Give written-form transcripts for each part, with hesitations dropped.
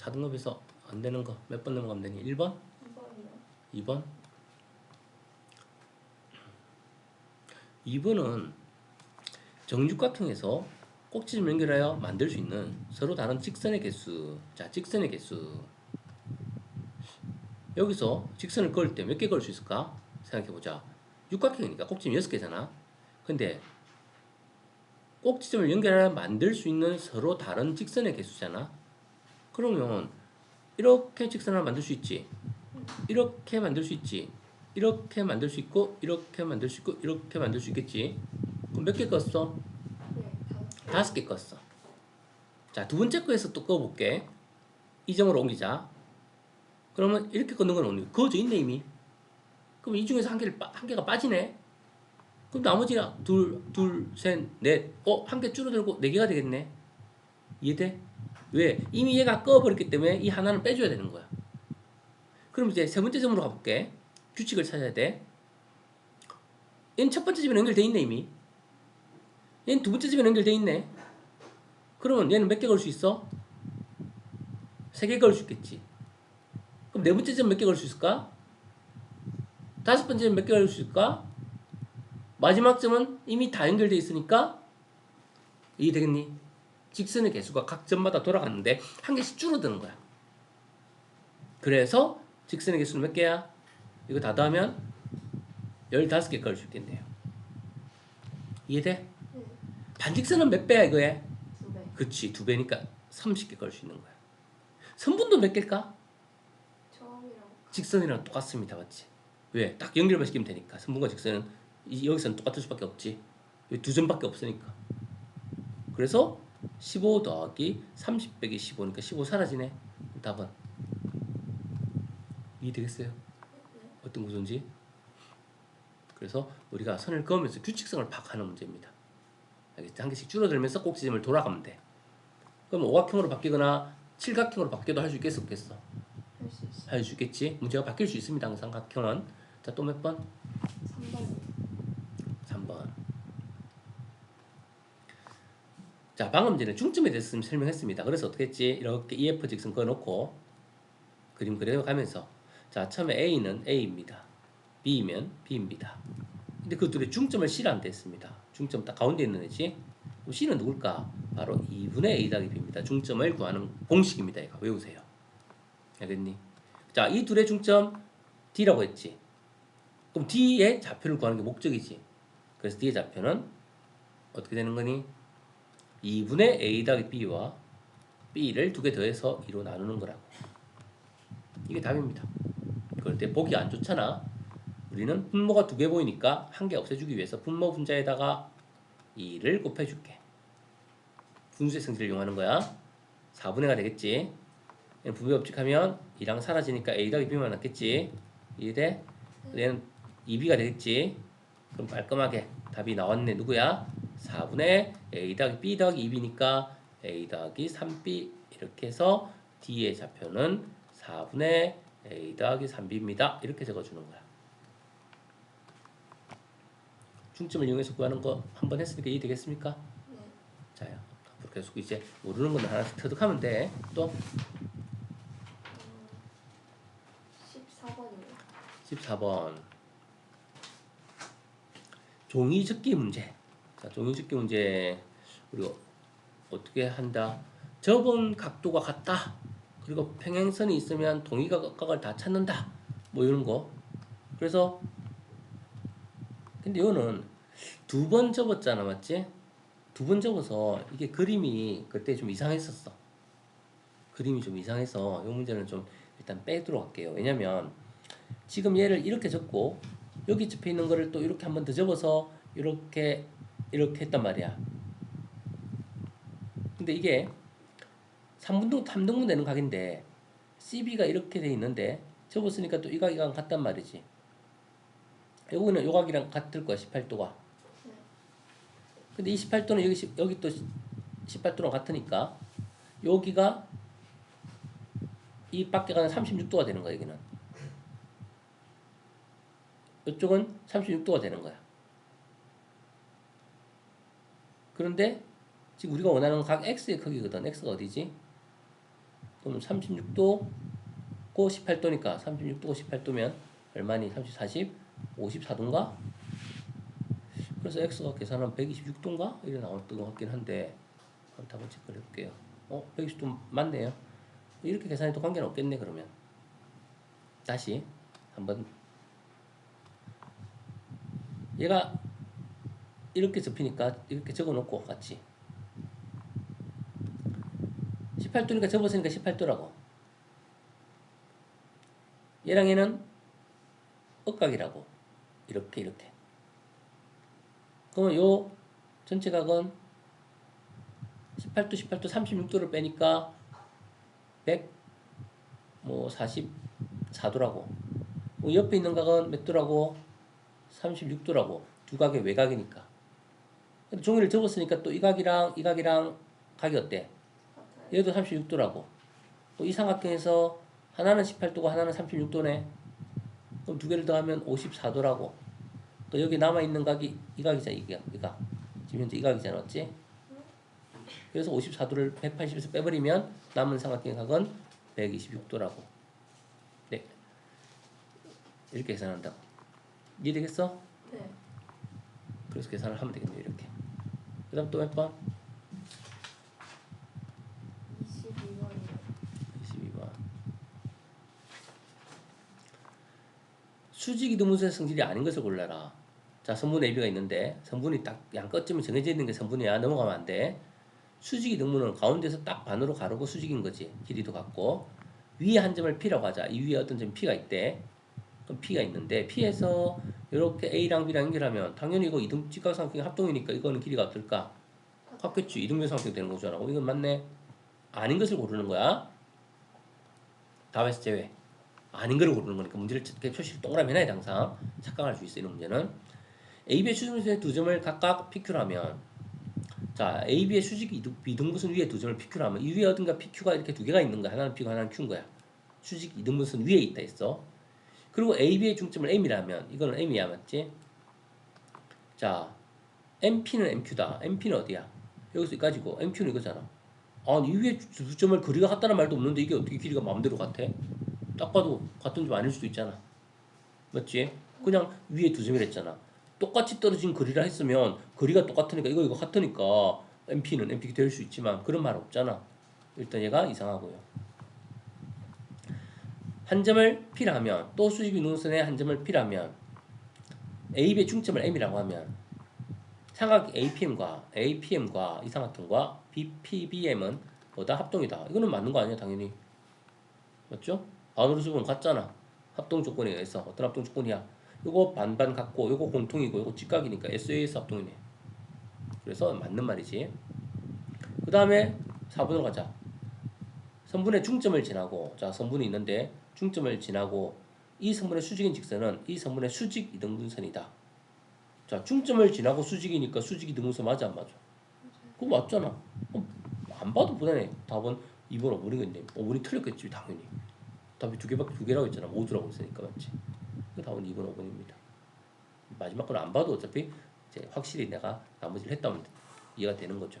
4등급에서 안 되는 거 몇 번 넘어가면 되니? 1번? 2번이요. 2번? 2번은 정육각형에서 꼭지점 연결하여 만들 수 있는 서로 다른 직선의 개수. 자, 직선의 개수. 여기서 직선을 그을 때 몇 개 그을 수 있을까? 생각해보자. 육각형이니까 꼭지점 6개잖아. 근데 꼭지점을 연결하여 만들 수 있는 서로 다른 직선의 개수잖아. 그러면 이렇게 직선을 만들 수 있지. 이렇게 만들 수 있지. 이렇게 만들 수 있고 이렇게 만들 수 있고 이렇게 만들 수 있겠지. 그럼 몇 개 껐어? 네, 5개. 5개 껐어. 자, 두 번째 거에서 또 꺼볼게. 이 점으로 옮기자. 그러면 이렇게 걷는 건 옮기고 그어져 있네 이미. 그럼 이 중에서 한 개가 빠지네. 그럼 나머지가 둘, 셋, 넷. 한 개 줄어들고 4개가 되겠네. 이해돼? 왜? 이미 얘가 꺼버렸기 때문에 이 하나는 빼줘야 되는 거야. 그럼 이제 세 번째 점으로 가볼게. 규칙을 찾아야 돼. 얘는 첫 번째 점에 연결돼 있네 이미. 얘는 두 번째 점에 연결돼 있네. 그러면 얘는 몇 개 걸 수 있어? 3개 걸 수 있겠지. 그럼 네 번째 점 몇 개 걸 수 있을까? 다섯 번째 점 몇 개 걸 수 있을까? 마지막 점은 이미 다 연결돼 있으니까 이해되겠니? 직선의 개수가 각 점마다 돌아갔는데 한 개씩 줄어드는 거야. 그래서 직선의 개수는 몇 개야? 이거 다 더하면 15개 걸 수 있겠네요. 이해돼? 네, 반직선은 몇 배야 이거에? 2배. 그치, 2배니까 30개 걸 수 있는 거야. 선분도 몇 개일까? 처음이랑 직선이랑 똑같습니다. 맞지? 왜? 딱 연결만 시키면 되니까. 선분과 직선은 여기서는 똑같을 수밖에 없지. 여기 두 점밖에 없으니까. 그래서 15 더하기 30 빼기 15니까 15 사라지네. 답은 이해되겠어요? 어떤 구조인지? 그래서 우리가 선을 그으면서 규칙성을 파악하는 문제입니다. 알겠지? 한 개씩 줄어들면서 꼭지점을 돌아가면 돼. 그럼 오각형으로 바뀌거나 칠각형으로 바뀌어도 할 수 있겠어 없겠어? 할 수 있어. 할 수 있겠지? 문제가 바뀔 수 있습니다. 항상 각형은. 자, 또 몇 번? 3번이요. 3번. 자, 방금 전에 중점에 대해서 설명했습니다. 그래서 어떻게 했지? 이렇게 EF 직선 그어놓고 그림 그려가면서 자, 처음에 A는 A입니다. B면 B입니다. 근데 그 둘의 중점을 C라는 데 했습니다. 중점 딱 가운데 있는 애지? 그럼 C는 누굴까? 바로 2분의 A 더하기 B입니다. 중점을 구하는 공식입니다. 이거 외우세요. 알겠니? 자, 이 둘의 중점 D라고 했지? 그럼 D의 좌표를 구하는 게 목적이지. 그래서 D의 좌표는 어떻게 되는 거니? 2분의 A 더하기 B와 B를 두 개 더해서 2로 나누는 거라고. 이게 답입니다. 그런데 보기 안 좋잖아. 우리는 분모가 두 개 보이니까 한 개 없애주기 위해서 분모 분자에다가 2를 곱해줄게. 분수의 성질을 이용하는 거야. 4분의가 되겠지. 분배 법칙하면 2랑 사라지니까 A 더하기 B만 남겠지. 이해돼? 얘는 2B가 되겠지. 그럼 깔끔하게 답이 나왔네. 누구야? 4분의 A 더하기 B 더하기 2B니까 A 더하기 3B 이렇게 해서 D의 좌표는 4분의 A 더하기 3B입니다. 이렇게 적어주는 거야. 중점을 이용해서 구하는 거 한 번 했으니까 이해되겠습니까? 네. 자요. 앞으로 계속 이제 모르는 거는 하나씩 터득하면 돼. 또 14번이요. 14번. 종이 접기 문제. 자, 종이 접기 문제 우리가 어떻게 한다? 접은 각도가 같다. 그리고 평행선이 있으면 동의각을 다 찾는다. 뭐 이런 거. 그래서 근데 이거는 두 번 접었잖아, 맞지? 두 번 접어서 이게 그림이 그때 좀 이상했었어. 그림이 좀 이상해서 이 문제는 좀 일단 빼도록 할게요. 왜냐면 지금 얘를 이렇게 접고 여기 접혀 있는 거를 또 이렇게 한 번 더 접어서 이렇게 했단 말이야. 근데 이게 3등분 되는 각인데 CB가 이렇게 돼 있는데 접었으니까 또 이 각이랑 같단 말이지. 여기는 요 각이랑 같을 거야, 18도가. 근데 이 18도는 여기 또 18도랑 같으니까 여기가 이 밖에 가는 36도가 되는 거야, 여기는. 이쪽은 36도가 되는 거야. 그런데 지금 우리가 원하는 각 X의 크기거든. X가 어디지? 그럼 36도 고 18도니까 36도고 18도면 얼마니? 30, 40, 54도인가? 그래서 x가 계산하면 126도인가? 이래 나왔던 것 같긴 한데 한번 체크를 해볼게요. 120도 맞네요. 이렇게 계산해도 관계는 없겠네. 그러면 다시 한번 얘가 이렇게 접히니까 이렇게 적어놓고 같이 18도니까 접었으니까 18도라고. 얘랑 얘는 억각이라고. 이렇게 그러면 요 전체 각은 18도 36도를 빼니까 144도라고. 옆에 있는 각은 몇 도라고? 36도라고. 두 각의 외각이니까. 종이를 접었으니까 또 이 각이랑 이 각이랑 각이 어때? 같아요. 얘도 36도라고. 또 이 삼각형에서 하나는 18도고 하나는 36도네. 그럼 두 개를 더하면 54도라고. 또 여기 남아있는 각이 이 각이잖아. 이 각. 지금 현재 이 각이잖아. 맞지? 그래서 54도를 180에서 빼버리면 남은 삼각형의 각은 126도라고. 네. 이렇게 계산한다고. 이해되겠어? 네. 그래서 계산을 하면 되겠네요. 이렇게. 그 다음 또 몇 번? 22번이요. 22번. 수직이등분선의 성질이 아닌 것을 골라라. 자, 성분 AB가 있는데 성분이 딱 양 끝쯤에 정해져 있는 게 성분이야. 넘어가면 안 돼. 수직이등분은 가운데서 딱 반으로 가르고 수직인 거지. 길이도 같고. 위에 한 점을 P라고 하자. 이 위에 어떤 점 P가 있대. 그럼 P가 있는데 P에서 이렇게 A랑 B랑 연결하면 당연히 이거 이등 직각삼각형의 합동이니까 이거는 길이가 어떨까? 같겠지. 이등변 삼각형 되는 거잖아. 이건 맞네. 아닌 것을 고르는 거야. 답에서 제외. 아닌 걸 고르는 거니까 문제를 표시를 동그라미 해놔야 돼 항상. 착각할 수 있어 이런 문제는. AB의 수직분선의 두 점을 각각 PQ라면 자 AB의 수직 이등분선 위에 두 점을 PQ라면 이 위에 어딘가 PQ가 이렇게 두 개가 있는 거야. 하나는 P고 하나는 Q인 거야. 수직 이등분선 위에 있다 했어. 그리고 AB의 중점을 M이라면 이거는 M이야 맞지? 자 MP는 MQ다. MP는 어디야? 여기서 여기까지고 MQ는 이거잖아. 아니 이 위에 두 점을 거리가 같다는 말도 없는데 이게 어떻게 길이가 마음대로 같아? 딱 봐도 같은 점 아닐 수도 있잖아. 맞지? 그냥 위에 두 점이랬잖아. 똑같이 떨어진 거리라 했으면 거리가 똑같으니까 이거 같으니까 MP는 MP 될 수 있지만 그런 말 없잖아. 일단 얘가 이상하고요. 한 점을 P라 하면 또 수직 이등분선에 한 점을 P라 하면 AB의 중점을 M이라고 하면 삼각 APM과 이 삼각형과 BPBM은 뭐다? 합동이다. 이거는 맞는 거 아니야 당연히. 맞죠? 반으로 주면 같잖아. 합동 조건에 의해서 어떤 합동 조건이야? 요거 반반 같고 요거 공통이고 요거 직각이니까 SAS 합동이네. 그래서 맞는 말이지. 그 다음에 4번으로 가자. 성분의 중점을 지나고 자 성분이 있는데 중점을 지나고 이 성분의 수직인 직선은 이 성분의 수직 이등분선이다. 자 중점을 지나고 수직이니까 수직 이등분선 맞아 안 맞아? 그거 맞잖아. 안 봐도 보다네. 답은 2번 5번이겠네. 5번이 틀렸겠지 당연히. 답이 두 개라고 했잖아. 모두라고 했으니까 맞지. 그 답은 2번 5번입니다. 마지막 건 안 봐도 어차피 이제 확실히 내가 나머지를 했다면 이해가 되는 거죠.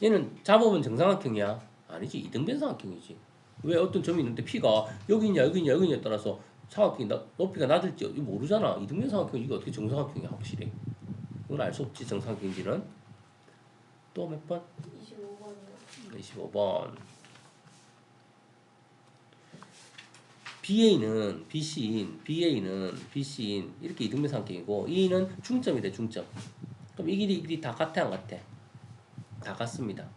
얘는 잡으면 정삼각형이야. 아니지 이등변 삼각형이지. 왜 어떤 점이 있는데 P가 여기 있냐 여기냐에 따라서 삼각형이 높이가 낮을지 모르잖아. 이등변 삼각형 이게 어떻게 정삼각형이야 확실히. 이건 알 수 없지 정삼각형인지는. 또 몇 번? 25번이요. 25번. BA는 BC인 이렇게 이등변 삼각형이고 E는 중점이래 중점. 그럼 이 길이 다 같아 안 같아? 다 같습니다.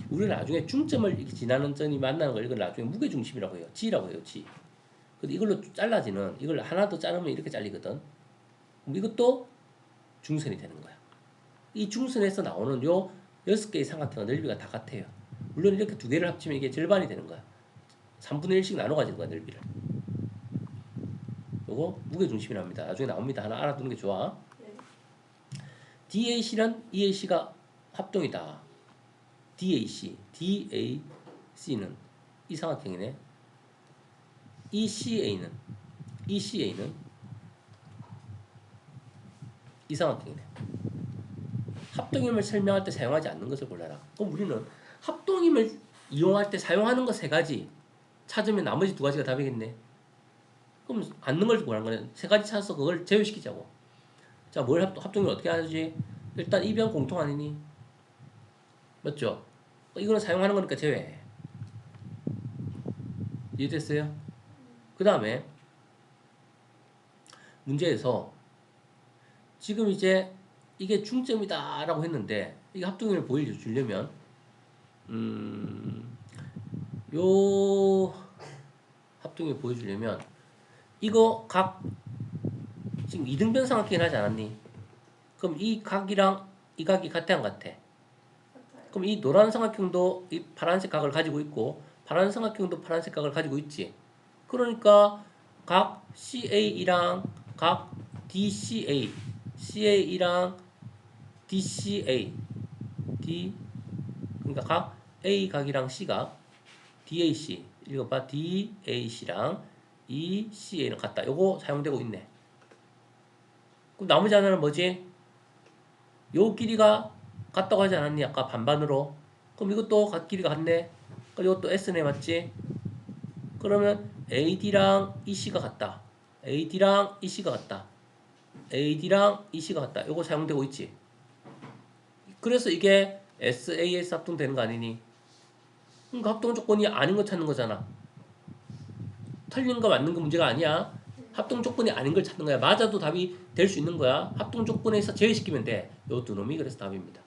우리는 나중에 중점을 이렇게 지나는 점이 만나는 걸 이걸 나중에 무게중심이라고 해요. G라고 해요. G. 근데 이걸로 잘라지는 이걸 하나 더 자르면 이렇게 잘리거든. 그럼 이것도 중선이 되는 거야. 이 중선에서 나오는 요 6개의 삼각형 넓이가 다 같아요. 물론 이렇게 두 개를 합치면 이게 절반이 되는 거야. 3분의 1씩 나눠 가지는 거야 넓이를. 요거 무게중심이랍니다. 나중에 나옵니다. 하나 알아두는 게 좋아. 네. DAC는 EAC가 합동이다. DAC는 이 삼각형이네. ECA는 이 삼각형이네. 합동임을 설명할 때 사용하지 않는 것을 골라라. 그럼 우리는 합동임을 이용할 때 사용하는 거 세 가지 찾으면 나머지 두 가지가 답이겠네. 그럼 앉는 걸 구하는 거네. 세 가지 찾아서 그걸 제외시키자고. 자, 뭘 합동을 어떻게 하지? 일단 이변 공통 아니니? 맞죠? 이거는 사용하는 거니까 제외. 이해됐어요? 그 다음에 문제에서 지금 이제 이게 중점이다 라고 했는데 이게 합동을 보여주려면 요 합동을 보여주려면 이거 각 지금 이등변 삼각형이 하지 않았니? 그럼 이 각이랑 이 각이 같아 안 같아? 같아요. 그럼 이 노란 삼각형도 이 파란색 각을 가지고 있고 파란 삼각형도 파란색 각을 가지고 있지. 그러니까 각 CA이랑 각 DCA, CA이랑 DCA, D 그러니까 각 A 각이랑 C 각, DAC 읽어봐 DAC랑 ECA는 같다. 요거 사용되고 있네. 그럼 나머지 하나는 뭐지? 요 길이가 같다고 하지 않았니? 아까 반반으로. 그럼 이것도 길이가 같네. 그럼 이것도 S네 맞지? 그러면 AD랑 EC가 같다. AD랑 EC가 같다. AD랑 EC가 같다. 요거 사용되고 있지. 그래서 이게 SAS 합동되는 거 아니니? 그러니까 합동 조건이 아닌 거 찾는 거잖아. 틀린 거 맞는 거 문제가 아니야. 합동 조건이 아닌 걸 찾는 거야. 맞아도 답이 될 수 있는 거야. 합동 조건에서 제외시키면 돼. 요 두 놈이 그래서 답입니다.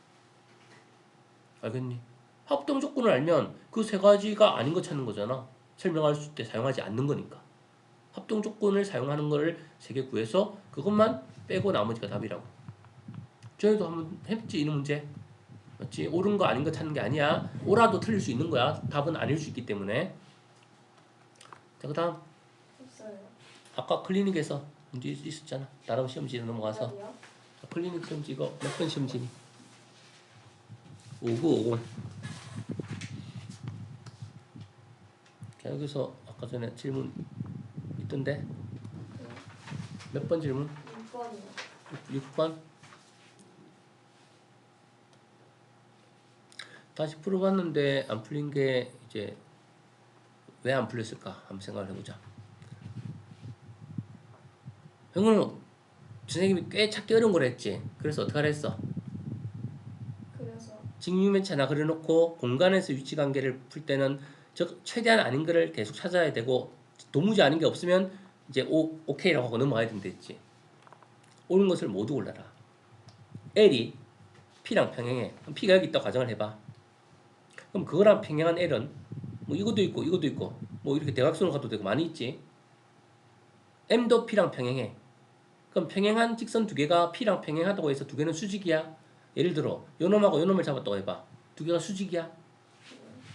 알겠니? 합동 조건을 알면 그 세 가지가 아닌 거 찾는 거잖아. 설명할 때 사용하지 않는 거니까. 합동 조건을 사용하는 거를 세 개 구해서 그것만 빼고 나머지가 답이라고. 저희도 한번 했지 이 문제. 맞지? 옳은 거 아닌 거 찾는 게 아니야. 옳아도 틀릴 수 있는 거야. 답은 아닐 수 있기 때문에. 자, 그다음 없어요. 아까 클리닉에서 문제 있었잖아. 다른 시험지로 넘어가서. 어디요? 클리닉 시험지 이거 몇 번 시험지니? 5950. 자, 여기서 아까 전에 질문 있던데 몇 번 질문? 6번이요. 6번. 다시 풀어봤는데 안 풀린 게 이제 왜 안 풀렸을까 한번 생각을 해보자. 형은 선생님이 꽤 찾기 어려운 걸 했지. 그래서 어떻게 하라 했어? 그래서 직육면체나 그려놓고 공간에서 위치관계를 풀 때는 즉 최대한 아닌 거를 계속 찾아야 되고 도무지 아닌 게 없으면 이제 오케이라고 하고 넘어가야 된다 했지. 옳은 것을 모두 골라라. L이 P랑 평행해. 그럼 P가 여기 있다고 가정을 해봐. 그럼 그거랑 평행한 L은 뭐 이것도 있고 이것도 있고 뭐 이렇게 대각선으로 가도 되고 많이 있지. M도 P랑 평행해. 그럼 평행한 직선 두 개가 P랑 평행하다고 해서 두 개는 수직이야. 예를 들어 요놈하고 요놈을 잡았다고 해봐. 두 개가 수직이야?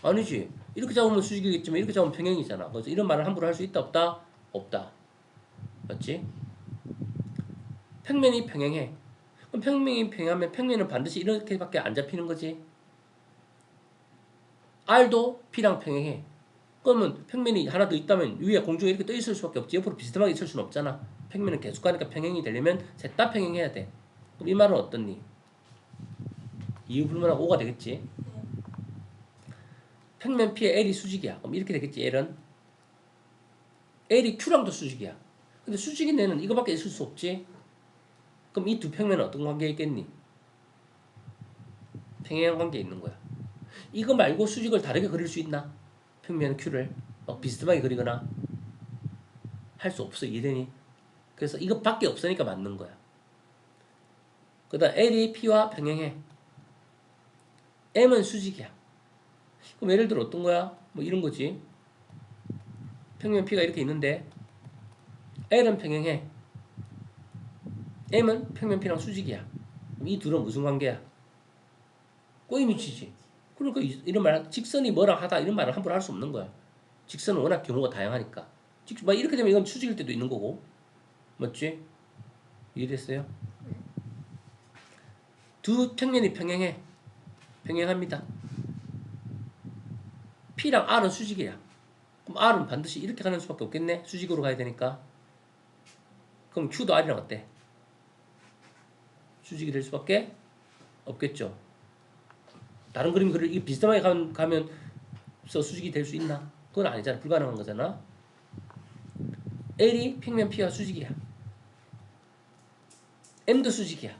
아니지. 이렇게 잡으면 수직이겠지만 이렇게 잡으면 평행이잖아. 그래서 이런 말을 함부로 할 수 있다 없다? 없다. 맞지? 평면이 평행해. 그럼 평면이 평행하면 평면은 반드시 이렇게밖에 안 잡히는 거지. R도 P랑 평행해. 그러면 평면이 하나 더 있다면 위에 공중에 이렇게 떠 있을 수밖에 없지. 옆으로 비스듬하게 있을 수는 없잖아. 평면은 계속 가니까 평행이 되려면 셋 다 평행해야 돼. 그럼 이 말은 어떻니? 이유 불문하고 O가 되겠지. 네. 평면 P의 L이 수직이야. 그럼 이렇게 되겠지. L은 L이 Q랑도 수직이야. 근데 수직인 애는 이거밖에 있을 수 없지. 그럼 이 두 평면은 어떤 관계에 있겠니? 평행한 관계에 있는 거야. 이거 말고 수직을 다르게 그릴 수 있나? 평면 Q를 막 비스듬하게 그리거나 할 수 없어. 이해되니? 그래서 이것밖에 없으니까 맞는 거야. 그 다음 L이 P와 평행해. M은 수직이야. 그럼 예를 들어 어떤 거야? 뭐 이런 거지. 평면 P가 이렇게 있는데 L은 평행해. M은 평면 P랑 수직이야. 그럼 이 둘은 무슨 관계야? 꼬임 위치지. 그러니까 이런 말, 직선이 뭐랑 하다 이런 말을 함부로 할 수 없는 거야. 직선은 워낙 경우가 다양하니까. 막 이렇게 되면 이건 수직일 때도 있는 거고. 맞지? 이해됐어요? 두 평면이 평행해. 평행합니다. P랑 R은 수직이야. 그럼 R은 반드시 이렇게 가는 수밖에 없겠네. 수직으로 가야 되니까. 그럼 Q도 R이랑 어때? 수직이 될 수밖에 없겠죠. 다른 그림 이 비슷하게 가면 없어. 수직이 될 수 있나? 그건 아니잖아. 불가능한 거잖아. L이 평면 P와 수직이야. M도 수직이야.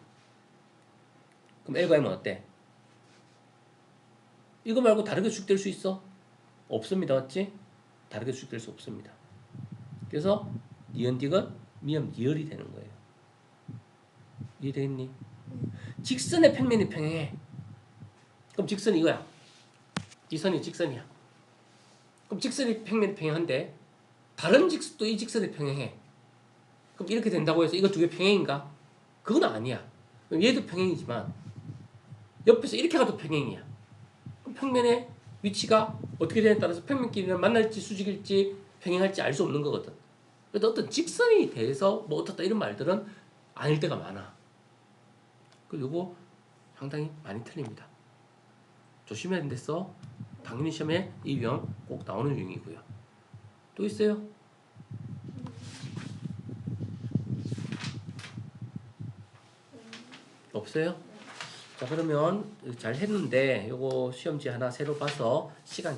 그럼 L과 M은 어때? 이거 말고 다르게 수직될 수 있어? 없습니다. 맞지? 다르게 수직될 수 없습니다. 그래서 니은디귿, 미음 니을이 되는 거예요. 이해되겠니? 직선의 평면이 평행해. 그럼 직선이 이거야. 이 선이 직선이야. 그럼 직선이 평면이 평행한데 다른 직선도 이 직선이 평행해. 그럼 이렇게 된다고 해서 이거 두 개 평행인가? 그건 아니야. 그럼 얘도 평행이지만 옆에서 이렇게 가도 평행이야. 그럼 평면의 위치가 어떻게 되냐에 따라서 평면끼리는 만날지 수직일지 평행할지 알 수 없는 거거든. 그래서 어떤 직선이 돼서 뭐 어떻다 이런 말들은 아닐 때가 많아. 그리고 요거 상당히 많이 틀립니다. 조심해야 된댔어. 당연히 시험에 이 유형 꼭 나오는 유형이고요. 또 있어요? 없어요? 자, 그러면 잘 했는데 요거 시험지 하나 새로 봐서 시간